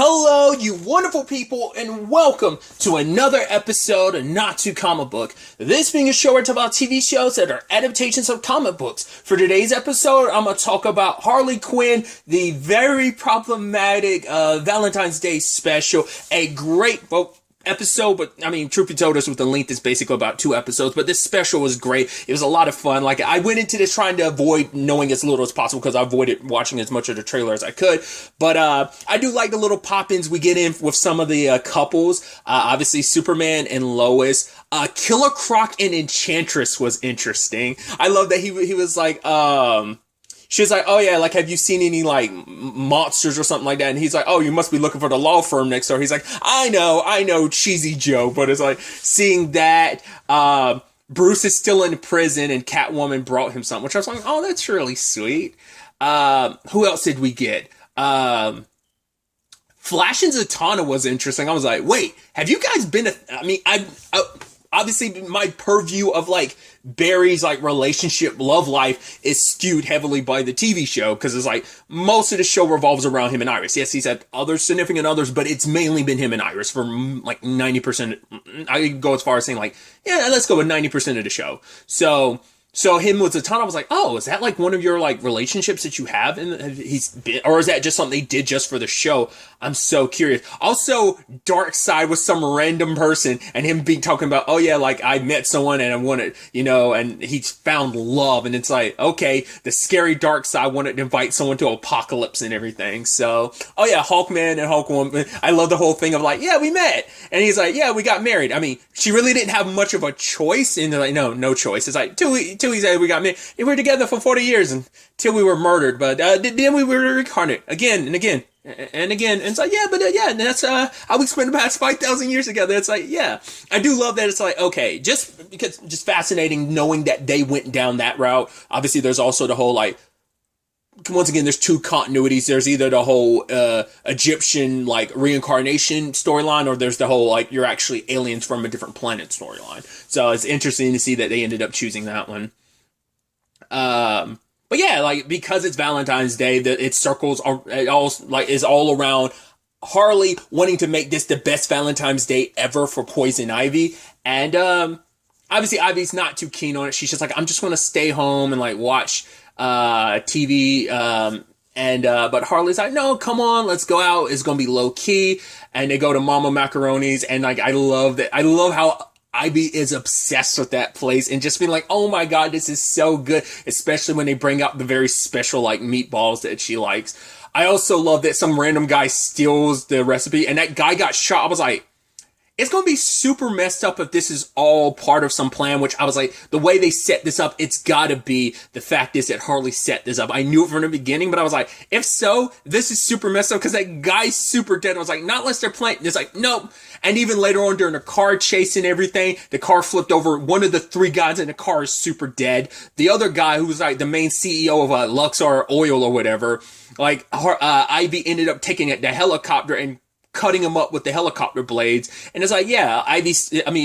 Hello, you wonderful people, and welcome to another episode of Not Too Comic Book. This being a show where I talk about TV shows that are adaptations of comic books. For today's episode, I'm going to talk about Harley Quinn, the very problematic Valentine's Day special. A great episode, but I mean, truth be told, this with the length is basically about 2 episodes, but this special was great. It was a lot of fun. Like, I went into this trying to avoid knowing as little as possible because I avoided watching as much of the trailer as I could, but I do like the little pop-ins we get in with some of the couples. Obviously Superman and Lois. Killer Croc and Enchantress was interesting. I love that he was like, she was like, oh yeah, like, have you seen any, like, monsters or something like that? And he's like, oh, you must be looking for the law firm next door. He's like, I know, cheesy Joe. But it's like, seeing that, Bruce is still in prison and Catwoman brought him something, which I was like, oh, that's really sweet. Who else did we get? Flash and Zatanna was interesting. I was like, wait, have you guys been, obviously my purview of, like, Barry's, like, relationship, love life is skewed heavily by the TV show, because it's like, most of the show revolves around him and Iris. Yes, he's had other significant others, but it's mainly been him and Iris for, like, 90%. I go as far as saying, like, yeah, let's go with 90% of the show. So him with Zatanna, I was like, oh, is that like one of your like relationships that you have? And he's been, or is that just something they did just for the show? I'm so curious. Also, Darkseid was some random person and him talking about, oh yeah, like I met someone and I wanted, and he found love. And it's like, okay, the scary Darkseid wanted to invite someone to Apocalypse and everything. So, oh yeah, Hawkman and Hawkwoman. I love the whole thing of like, yeah, we met. And he's like, yeah, we got married. I mean, she really didn't have much of a choice. And they're like, no choice. It's like, till he said we got married. We were together for 40 years until we were murdered. But then we were reincarnated again and again. And again, and it's like, and that's how we spent the past 5,000 years together. It's like, yeah, I do love that. It's like, okay, just fascinating knowing that they went down that route. Obviously, there's also the whole, like, once again, there's 2 continuities. There's either the whole Egyptian, like, reincarnation storyline, or there's the whole, like, you're actually aliens from a different planet storyline. So it's interesting to see that they ended up choosing that one. But yeah, like, because it's Valentine's Day, that it circles, it all, like, is all around Harley wanting to make this the best Valentine's Day ever for Poison Ivy. And, obviously Ivy's not too keen on it. She's just like, I'm just going to stay home and, like, watch, TV, but Harley's like, no, come on, let's go out. It's going to be low key. And they go to Mama Macaroni's. And, like, I love that. I love how Ivy is obsessed with that place and just being like, oh my God, this is so good. Especially when they bring out the very special, like, meatballs that she likes. I also love that some random guy steals the recipe and that guy got shot. I was like, it's going to be super messed up if this is all part of some plan, which I was like, the way they set this up, it's got to be. The fact is that Harley set this up. I knew it from the beginning, but I was like, if so, this is super messed up because that guy's super dead. I was like, not unless they're playing. It's like, nope. And even later on during the car chase and everything, the car flipped over. One of the 3 guys in the car is super dead. The other guy, who was like the main CEO of Luxor Oil or whatever, like, Ivy ended up taking the helicopter and cutting him up with the helicopter blades. And it's like, yeah,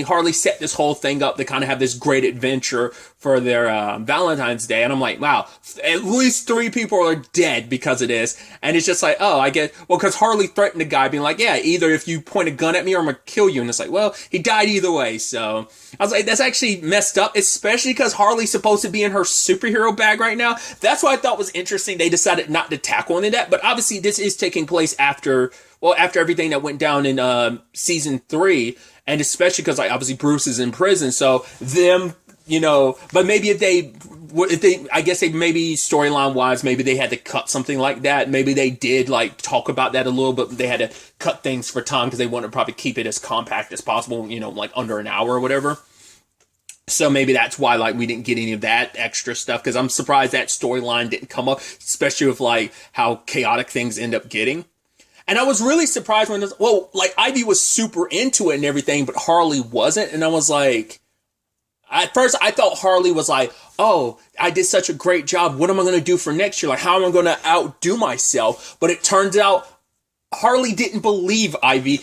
Harley set this whole thing up to kind of have this great adventure for their Valentine's Day. And I'm like, wow, at least 3 people are dead because of this. And it's just like, oh, I get, well, because Harley threatened the guy being like, yeah, either if you point a gun at me or I'm going to kill you. And it's like, well, he died either way. So I was like, that's actually messed up, especially because Harley's supposed to be in her superhero bag right now. That's what I thought was interesting. They decided not to tackle into that. But obviously this is taking place after everything that went down in season 3, and especially because, like, obviously Bruce is in prison, so them, but maybe if they, I guess they maybe storyline wise, maybe they had to cut something like that. Maybe they did, like, talk about that a little bit, but they had to cut things for time because they wanted to probably keep it as compact as possible, like under an hour or whatever. So maybe that's why, like, we didn't get any of that extra stuff, because I'm surprised that storyline didn't come up, especially with, like, how chaotic things end up getting. And I was really surprised when, Ivy was super into it and everything, but Harley wasn't. And I was like, at first I thought Harley was like, oh, I did such a great job. What am I going to do for next year? Like, how am I going to outdo myself? But it turns out Harley didn't believe Ivy,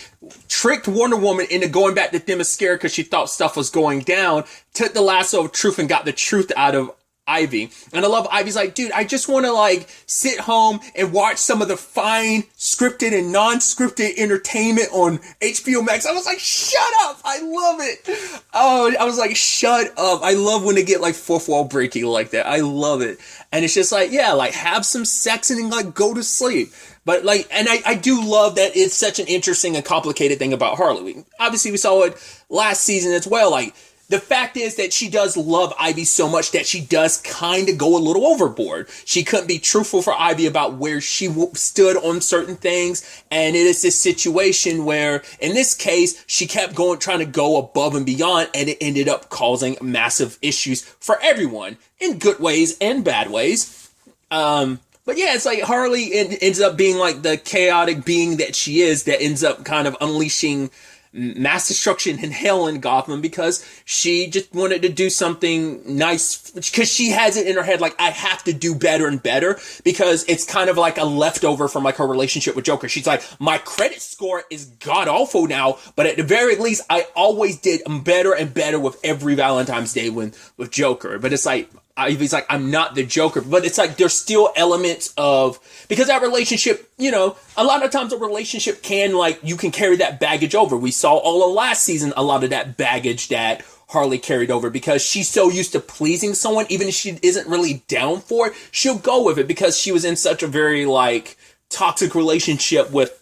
tricked Wonder Woman into going back to Themyscira because she thought stuff was going down, took the lasso of truth and got the truth out of Ivy. And I love Ivy's like, dude, I just want to like sit home and watch some of the fine scripted and non-scripted entertainment on HBO Max. I was like, shut up. I love it. Oh, I was like, shut up. I love when they get like fourth wall breaking like that. I love it. And it's just like, yeah, like have some sex and then like go to sleep. But like, and I do love that it's such an interesting and complicated thing about Harley. Obviously we saw it last season as well. Like, the fact is that she does love Ivy so much that she does kind of go a little overboard. She couldn't be truthful for Ivy about where she stood on certain things. And it is this situation where, in this case, she kept trying to go above and beyond, and it ended up causing massive issues for everyone in good ways and bad ways. But yeah, it's like Harley ends up being like the chaotic being that she is, that ends up kind of unleashing mass destruction and hell in Gotham because she just wanted to do something nice, because she has it in her head like, I have to do better and better, because it's kind of like a leftover from like her relationship with Joker. She's like, my credit score is god awful now, but at the very least I always did better and better with every Valentine's Day with Joker. But it's like, Ivy's like, I'm not the Joker, but it's like there's still elements of, because that relationship, you know, a lot of times a relationship can, like, you can carry that baggage over. We saw all of last season a lot of that baggage that Harley carried over, because she's so used to pleasing someone, even if she isn't really down for it, she'll go with it because she was in such a very like toxic relationship with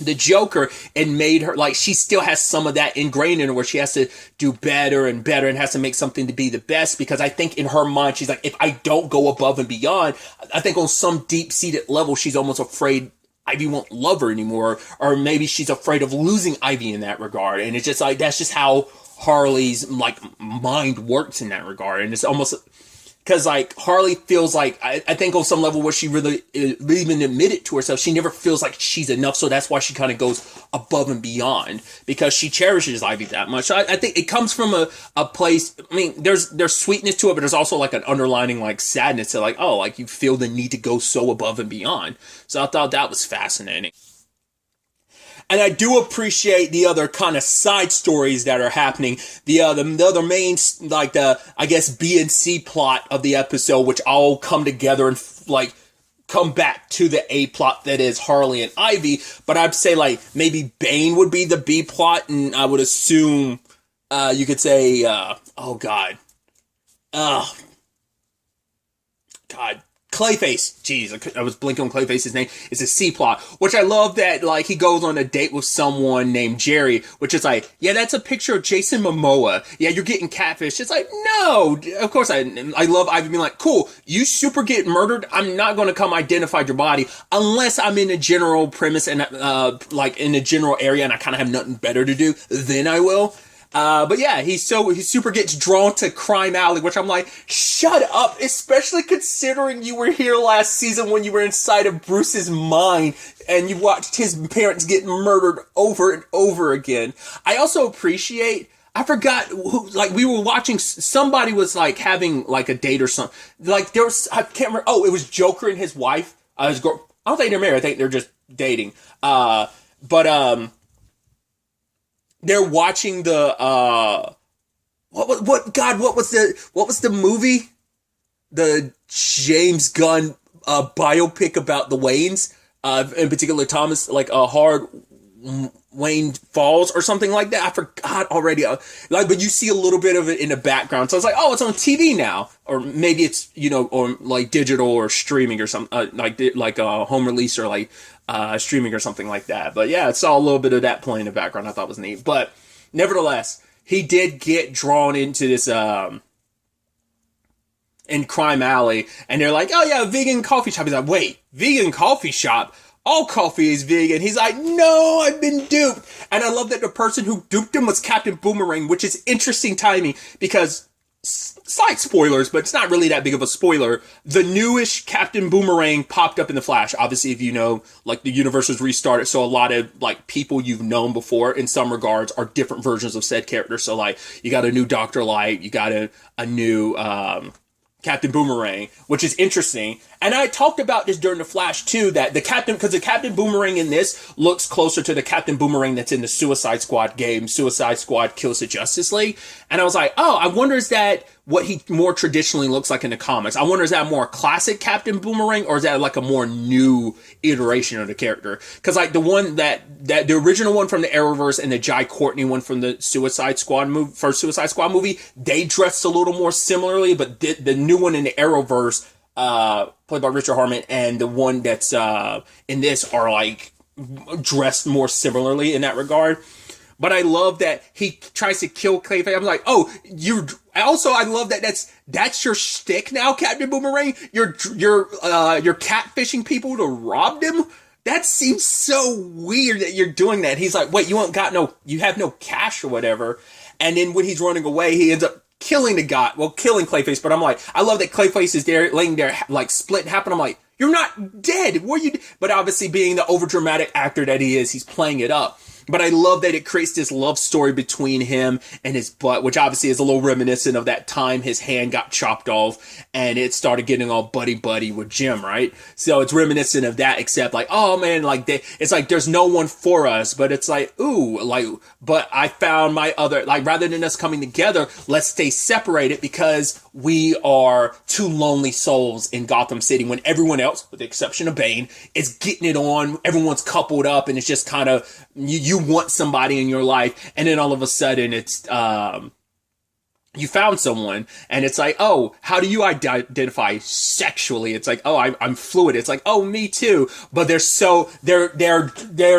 the Joker, and made her like, she still has some of that ingrained in her where she has to do better and better and has to make something to be the best, because I think in her mind she's like, if I don't go above and beyond, I think on some deep-seated level she's almost afraid Ivy won't love her anymore, or maybe she's afraid of losing Ivy in that regard. And it's just like, that's just how Harley's like mind works in that regard. And it's almost because like Harley feels like, I think on some level where she really even admitted to herself, she never feels like she's enough. So that's why she kind of goes above and beyond, because she cherishes Ivy that much. So I think it comes from a place, I mean, there's sweetness to it, but there's also like an underlining like sadness to like, oh, like you feel the need to go so above and beyond. So I thought that was fascinating. And I do appreciate the other kind of side stories that are happening. The other main, like the, I guess, B and C plot of the episode, which all come together and like come back to the A plot that is Harley and Ivy. But I'd say like maybe Bane would be the B plot, and I would assume you could say, Clayface. Jeez, I was blinking on Clayface's name. It's a C plot, which I love that, like, he goes on a date with someone named Jerry, which is like, yeah, that's a picture of Jason Momoa. Yeah, you're getting catfish. It's like, no, of course I love Ivy being like, cool, you super get murdered. I'm not going to come identify your body unless I'm in a general premise and, like, in a general area and I kind of have nothing better to do. Then I will. But yeah, he super gets drawn to Crime Alley, which I'm like, shut up, especially considering you were here last season when you were inside of Bruce's mind and you watched his parents get murdered over and over again. I also appreciate, I forgot who, like, we were watching, somebody was like having like a date or something. Like there was, I can't remember, oh, it was Joker and his wife. I don't think they're married, I think they're just dating. They're watching the what was the movie? The James Gunn biopic about the Waynes, in particular Thomas, like Hard Wayne Falls or something like that. I forgot already. But you see a little bit of it in the background. So it's like, oh, it's on TV now, or maybe it's, you know, or like digital or streaming or something, like a home release or like streaming or something like that. But yeah, I saw a little bit of that playing in the background. I thought was neat. But nevertheless, he did get drawn into this in Crime Alley, and they're like, oh yeah, vegan coffee shop. He's like, wait, vegan coffee shop? All coffee is vegan. He's like, no, I've been duped. And I love that the person who duped him was Captain Boomerang, which is interesting timing because, slight spoilers, but it's not really that big of a spoiler. The newish Captain Boomerang popped up in The Flash. Obviously, if you know, like, the universe was restarted, so a lot of, like, people you've known before, in some regards, are different versions of said character. So, like, you got a new Dr. Light, you got a new, Captain Boomerang, which is interesting. And I talked about this during The Flash too, that the Captain Boomerang in this looks closer to the Captain Boomerang that's in the Suicide Squad game, Suicide Squad Kills the Justice League. And I was like, oh, I wonder what he more traditionally looks like in the comics. I wonder, is that more classic Captain Boomerang, or is that like a more new iteration of the character? Because like the one that the original one from the Arrowverse and the Jai Courtney one from the first Suicide Squad movie, they dressed a little more similarly, but the new one in the Arrowverse, played by Richard Harmon, and the one that's in this are like dressed more similarly in that regard. But I love that he tries to kill Clayface. I'm like, oh, I love that that's your shtick now, Captain Boomerang. You're catfishing people to rob them. That seems so weird that you're doing that. He's like, wait, you have no cash or whatever. And then when he's running away, he ends up killing killing Clayface. But I'm like, I love that Clayface is there, laying there, like split in half. And I'm like, you're not dead. But obviously being the overdramatic actor that he is, he's playing it up. But I love that it creates this love story between him and his butt, which obviously is a little reminiscent of that time his hand got chopped off and it started getting all buddy-buddy with Jim, right? So it's reminiscent of that, except like, oh man, like it's like there's no one for us, but it's like, ooh, like, but I found my other, like, rather than us coming together, let's stay separated because we are two lonely souls in Gotham City when everyone else, with the exception of Bane, is getting it on. Everyone's coupled up and it's just kind of, you want somebody in your life, and then all of a sudden it's you found someone, and it's like, oh, how do you identify sexually? It's like, oh, I'm fluid. It's like, oh, me too. But they're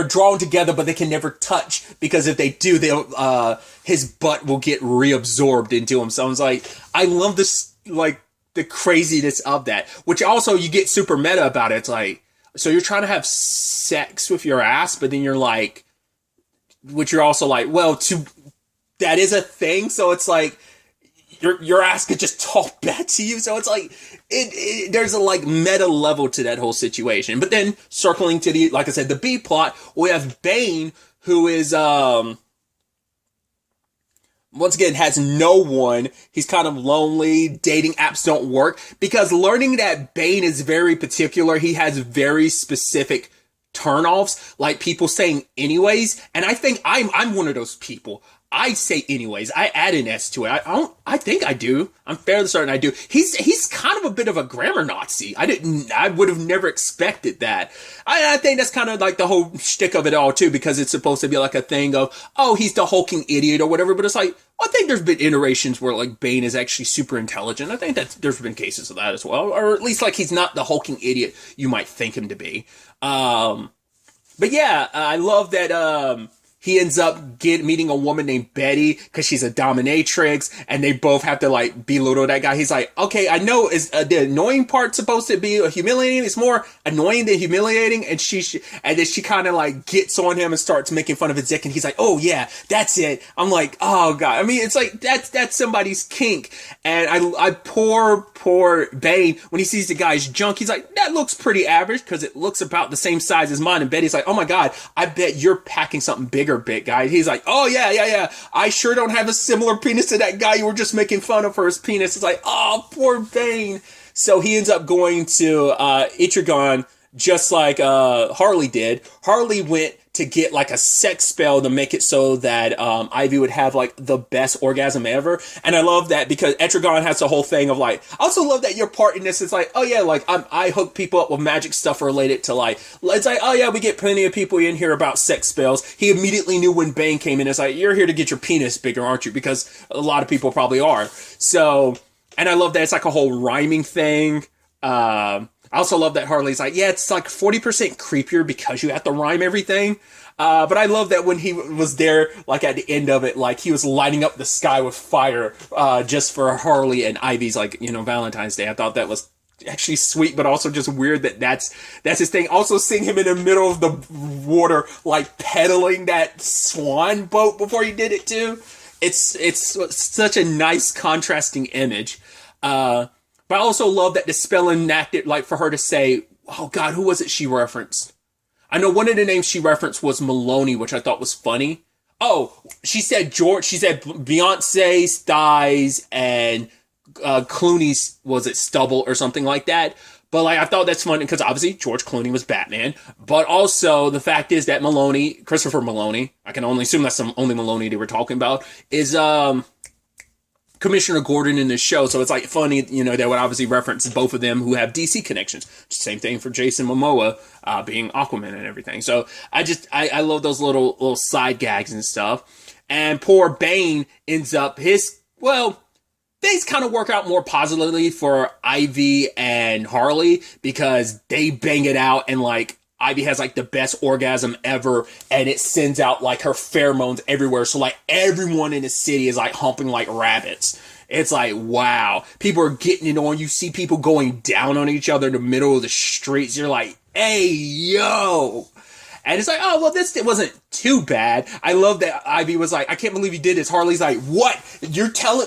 drawn together, but they can never touch, because if they do, they'll his butt will get reabsorbed into him. So I was like, I love this, like the craziness of that, which also you get super meta about it. It's like, so you're trying to have sex with your ass, but then you're like, which you're also like, well, that is a thing. So it's like, your ass could just talk back to you. So it's like, there's a like meta level to that whole situation. But then circling to like I said, the B plot, we have Bane, who is, once again, has no one. He's kind of lonely. Dating apps don't work, because learning that Bane is very particular. He has very specific turnoffs, like people saying anyways. And I think I'm one of those people. I say anyways. I add an S to it. I think I do. I'm fairly certain I do. He's kind of a bit of a grammar Nazi. I would have never expected that. I think that's kind of like the whole shtick of it all too, because it's supposed to be like a thing of, oh, he's the hulking idiot or whatever. But it's like, well, I think there's been iterations where like Bane is actually super intelligent. I think that there's been cases of that as well, or at least like he's not the hulking idiot you might think him to be. But yeah, I love that, he ends up meeting a woman named Betty because she's a dominatrix, and they both have to like belittle that guy. He's like, okay, I know is the annoying part supposed to be humiliating. It's more annoying than humiliating. And and then she kind of like gets on him and starts making fun of his dick. And he's like, oh yeah, that's it. I'm like, oh God. I mean, it's like, that's somebody's kink. And I poor Bane, when he sees the guy's junk, he's like, that looks pretty average because it looks about the same size as mine. And Betty's like, oh my God, I bet you're packing something bigger, bit guy. He's like, oh yeah. I sure don't have a similar penis to that guy you were just making fun of for his penis. It's like, oh, poor Bane. So he ends up going to Etrigan, just like Harley did. Harley went to get like a sex spell to make it so that Ivy would have like the best orgasm ever. And I love that because Etrigan has the whole thing of like, I also love that your part in this is like, oh yeah, like I hook people up with magic stuff related to like, it's like, oh yeah, we get plenty of people in here about sex spells. He immediately knew when Bane came in. It's like, you're here to get your penis bigger, aren't you? Because a lot of people probably are. So, and I love that it's like a whole rhyming thing. I also love that Harley's like, yeah, it's like 40% creepier because you have to rhyme everything. But I love that when he was there, like at the end of it, like he was lighting up the sky with fire, just for Harley and Ivy's, like, Valentine's Day. I thought that was actually sweet, but also just weird that that's his thing. Also seeing him in the middle of the water, like pedaling that swan boat before he did it too. It's such a nice contrasting image. But I also love that the spell enacted, like, for her to say, oh God, who was it she referenced? I know one of the names she referenced was Maloney, which I thought was funny. Oh, she said Beyonce's thighs and Clooney's, was it stubble or something like that? But like, I thought that's funny because obviously George Clooney was Batman. But also the fact is that Christopher Maloney, I can only assume that's the only Maloney they were talking about, is, Commissioner Gordon in the show. So it's like funny, they would obviously reference both of them who have DC connections. Same thing for Jason Momoa being Aquaman and everything. So I love those little side gags and stuff. And poor Bane ends up things kind of work out more positively for Ivy and Harley because they bang it out and like Ivy has like the best orgasm ever and it sends out like her pheromones everywhere. So like everyone in the city is like humping like rabbits. It's like, wow, people are getting it on. You see people going down on each other in the middle of the streets. You're like, hey, yo. And it's like, oh, well, this wasn't too bad. I love that Ivy was like, I can't believe you did this. Harley's like, what?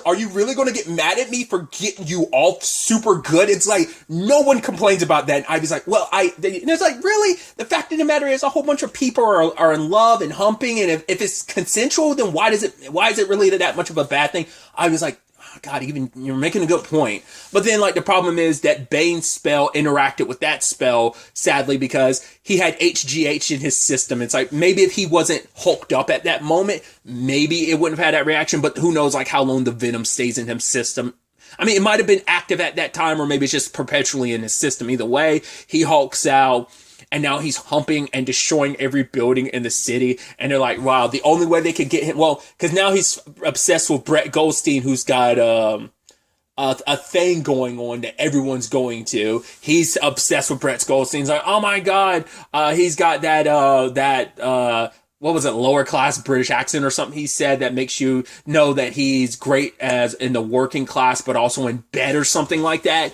Are you really going to get mad at me for getting you all super good? It's like, no one complains about that. And Ivy's like, well, and it's like, really? The fact of the matter is a whole bunch of people are in love and humping. And if it's consensual, then why is it really that much of a bad thing? Ivy's like, God, even you're making a good point. But then like the problem is that Bane's spell interacted with that spell, sadly, because he had HGH in his system. It's like maybe if he wasn't hulked up at that moment, maybe it wouldn't have had that reaction, but who knows like how long the venom stays in his system. I mean, it might have been active at that time, or maybe it's just perpetually in his system. Either way, he hulks out. And now he's humping and destroying every building in the city. And they're like, wow, the only way they could get him, well, because now he's obsessed with Brett Goldstein, who's got a thing going on that everyone's going to. He's obsessed with Brett Goldstein. He's like, oh my God, he's got that what was it, lower class British accent or something he said that makes you know that he's great as in the working class, but also in bed or something like that.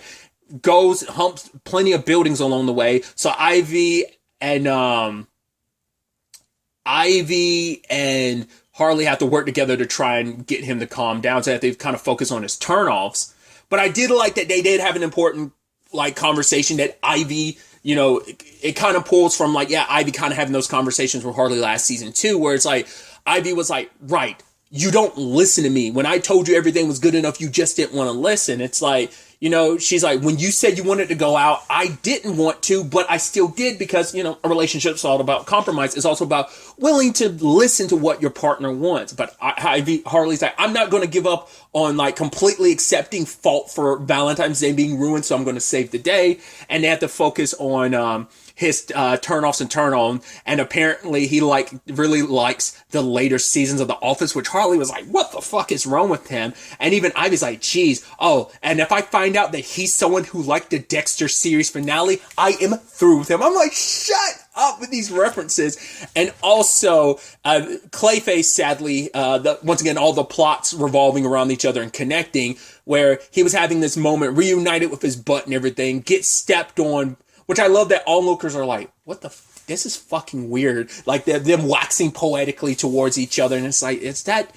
Humps plenty of buildings along the way. So Ivy and Harley have to work together to try and get him to calm down, so that they kind of focus on his turnoffs. But I did like that they did have an important like conversation that Ivy, it kind of pulls from like, yeah, Ivy kind of having those conversations with Harley last season too, where it's like Ivy was like, right, you don't listen to me. When I told you everything was good enough, you just didn't want to listen. It's like, she's like, when you said you wanted to go out, I didn't want to, but I still did because, a relationship's all about compromise. It's also about willing to listen to what your partner wants. But Harley's like, I'm not going to give up on like completely accepting fault for Valentine's Day being ruined, so I'm going to save the day. And they have to focus on his turn-offs and turn-on, and apparently he really likes the later seasons of The Office, which Harley was like, what the fuck is wrong with him? And even Ivy's like, geez, and if I find out that he's someone who liked the Dexter series finale, I am through with him. I'm like, shut up with these references. And also, Clayface, sadly, once again, all the plots revolving around each other and connecting, where he was having this moment, reunited with his butt and everything, gets stepped on. Which I love that onlookers are like, what this is fucking weird. Like them waxing poetically towards each other. And it's like, is that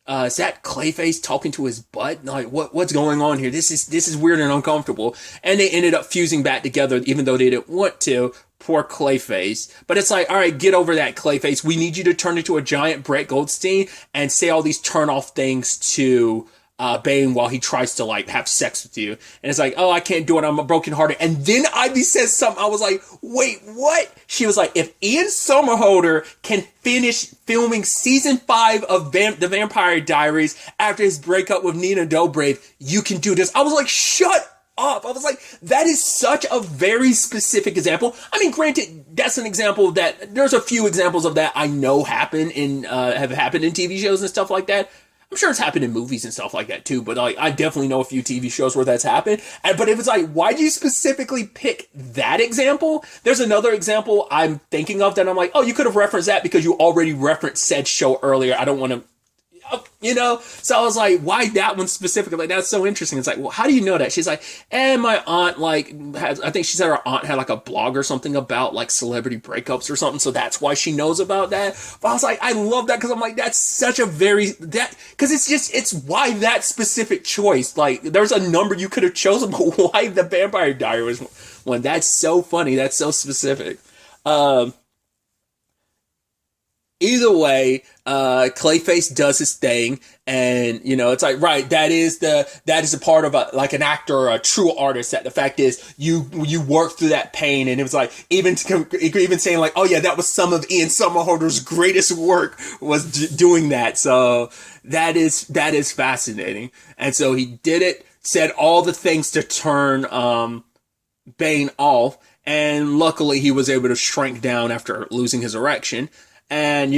Clayface talking to his butt? Like what's going on here? This is weird and uncomfortable. And they ended up fusing back together, even though they didn't want to. Poor Clayface. But it's like, all right, get over that, Clayface. We need you to turn into a giant Brett Goldstein and say all these turn off things to Bane while he tries to like have sex with you. And it's like, oh, I can't do it, I'm a brokenhearted. And then Ivy says something, I was like, wait, what? She was like, if Ian Somerhalder can finish filming season 5 of The Vampire Diaries after his breakup with Nina Dobrev, you can do this. I was like, shut up. I was like, that is such a very specific example. I mean, granted, that's an example that there's a few examples of that I know have happened in TV shows and stuff like that. I'm sure it's happened in movies and stuff like that too, but like I definitely know a few TV shows where that's happened. But it was like, why do you specifically pick that example? There's another example I'm thinking of that I'm like, oh, you could have referenced that because you already referenced said show earlier. I don't want to, So I was like, why that one specifically? Like, that's so interesting. It's like, well, how do you know that? She's like, my aunt I think she said her aunt had like a blog or something about like celebrity breakups or something. So that's why she knows about that. But I was like, I love that because I'm like, that's such a because it's why that specific choice. Like, there's a number you could have chosen, but why the Vampire Diary was one? That's so funny. That's so specific. either way, Clayface does his thing, and it's like, right, that is a part of like an actor or a true artist. That the fact is you work through that pain, and it was like even saying like, oh yeah, that was some of Ian Somerhalder's greatest work was doing that. So that is fascinating, and so he did it, said all the things to turn Bane off, and luckily he was able to shrink down after losing his erection. And,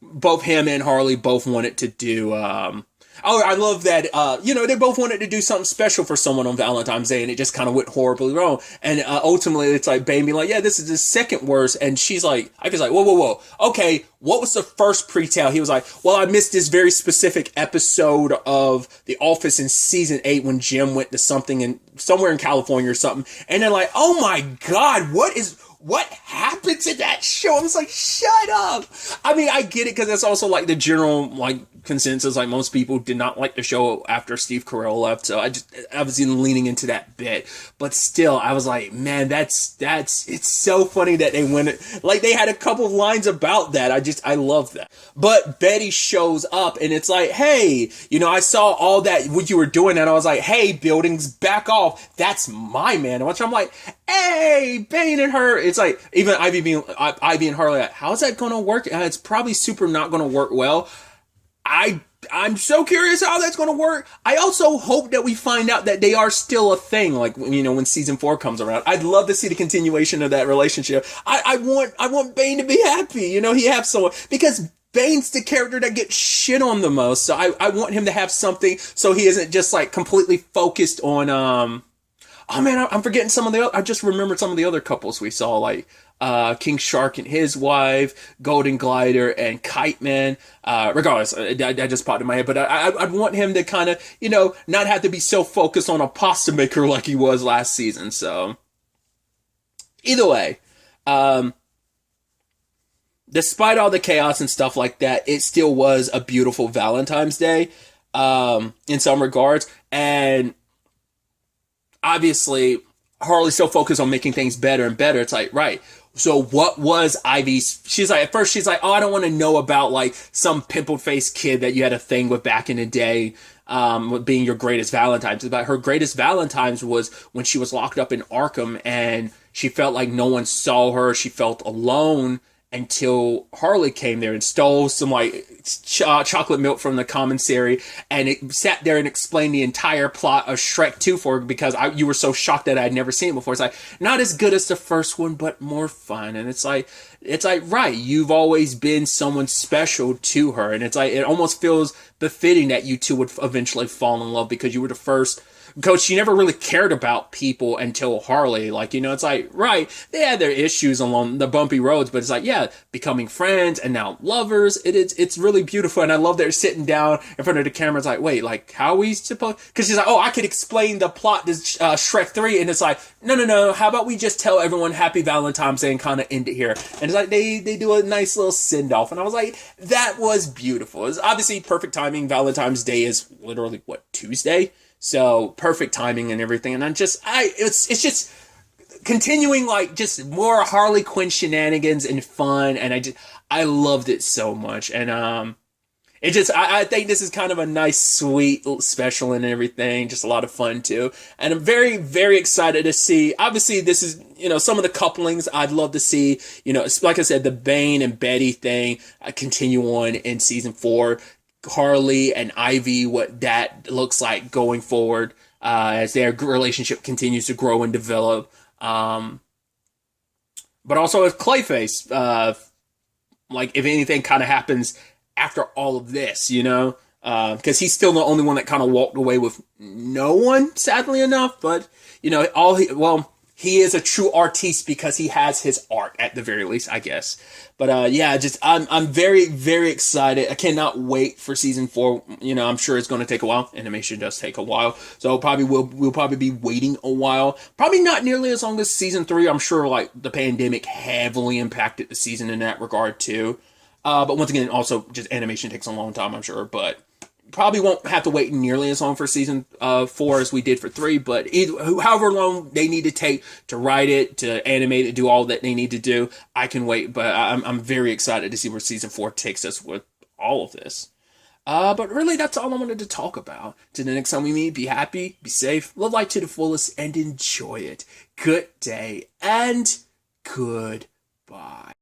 both him and Harley both wanted to do, I love that, they both wanted to do something special for someone on Valentine's Day, and it just kind of went horribly wrong. And, ultimately it's like Bane being like, yeah, this is the second worst. And she's like, Ivy's like, whoa. Okay, what was the first pre-tell? He was like, well, I missed this very specific episode of The Office in season 8 when Jim went to somewhere in California or something. And they're like, oh my God, what happened to that show? I was like, shut up. I mean, I get it because that's also like the general like consensus. Like most people did not like the show after Steve Carell left. So I was even leaning into that bit. But still, I was like, man, it's so funny that they went, like they had a couple of lines about that. I love that. But Betty shows up and it's like, hey, I saw all that, what you were doing. And I was like, hey, buildings, back off. That's my man. And I'm like, hey, Bane and her. It's like, even Ivy and Harley, like, how's that going to work? It's probably super not going to work well. I'm so curious how that's going to work. I also hope that we find out that they are still a thing, like, when season 4 comes around. I'd love to see the continuation of that relationship. I want Bane to be happy. He has someone, because Bane's the character that gets shit on the most. So I want him to have something so he isn't just like completely focused on, oh man, I'm forgetting some of the other, I just remembered some of the other couples we saw, like, King Shark and his wife, Golden Glider and Kite Man. Regardless, that just popped in my head, but I'd want him to kind of, not have to be so focused on a pasta maker like he was last season. So either way, despite all the chaos and stuff like that, it still was a beautiful Valentine's Day, in some regards. And obviously, Harley's so focused on making things better and better. It's like, right. So what was Ivy's? At first she's like, oh, I don't want to know about like some pimple faced kid that you had a thing with back in the day, being your greatest Valentine's. But her greatest Valentine's was when she was locked up in Arkham and she felt like no one saw her. She felt alone until Harley came there and stole some like chocolate milk from the commissary, and it sat there and explained the entire plot of Shrek 2 for her because you were so shocked that I had never seen it before. It's like, not as good as the first one, but more fun. And it's like, right, you've always been someone special to her. And it's like, it almost feels befitting that you two would eventually fall in love because you were the first. Because she never really cared about people until Harley. Like, it's like, right, they had their issues along the bumpy roads, but it's like, yeah, becoming friends and now lovers. It's really beautiful. And I love they're sitting down in front of the camera. It's like, wait, like, how are we supposed? Because she's like, oh, I could explain the plot to Shrek 3. And it's like, no. How about we just tell everyone Happy Valentine's Day and kind of end it here? And it's like, they do a nice little send off. And I was like, that was beautiful. It's obviously perfect timing. Valentine's Day is literally, Tuesday? So perfect timing and everything. And it's just continuing like just more Harley Quinn shenanigans and fun. And I loved it so much. And, I think this is kind of a nice, sweet special and everything. Just a lot of fun too. And I'm very, very excited to see, obviously this is, some of the couplings I'd love to see, like I said, the Bane and Betty thing continue on in season 4. Harley and Ivy, what that looks like going forward as their relationship continues to grow and develop. But also with Clayface, like if anything kind of happens after all of this, because he's still the only one that kind of walked away with no one, sadly enough. But, he is a true artiste because he has his art at the very least, I guess. But I'm very, very excited. I cannot wait for season 4. I'm sure it's going to take a while. Animation does take a while, so we'll probably be waiting a while. Probably not nearly as long as season 3. I'm sure like the pandemic heavily impacted the season in that regard too. But once again, also just animation takes a long time, I'm sure. But probably won't have to wait nearly as long for season 4 as we did for 3, but however long they need to take to write it, to animate it, do all that they need to do, I can wait. But I'm very excited to see where season 4 takes us with all of this. But really, that's all I wanted to talk about. Till the next time we meet, be happy, be safe, live life to the fullest, and enjoy it. Good day, and goodbye.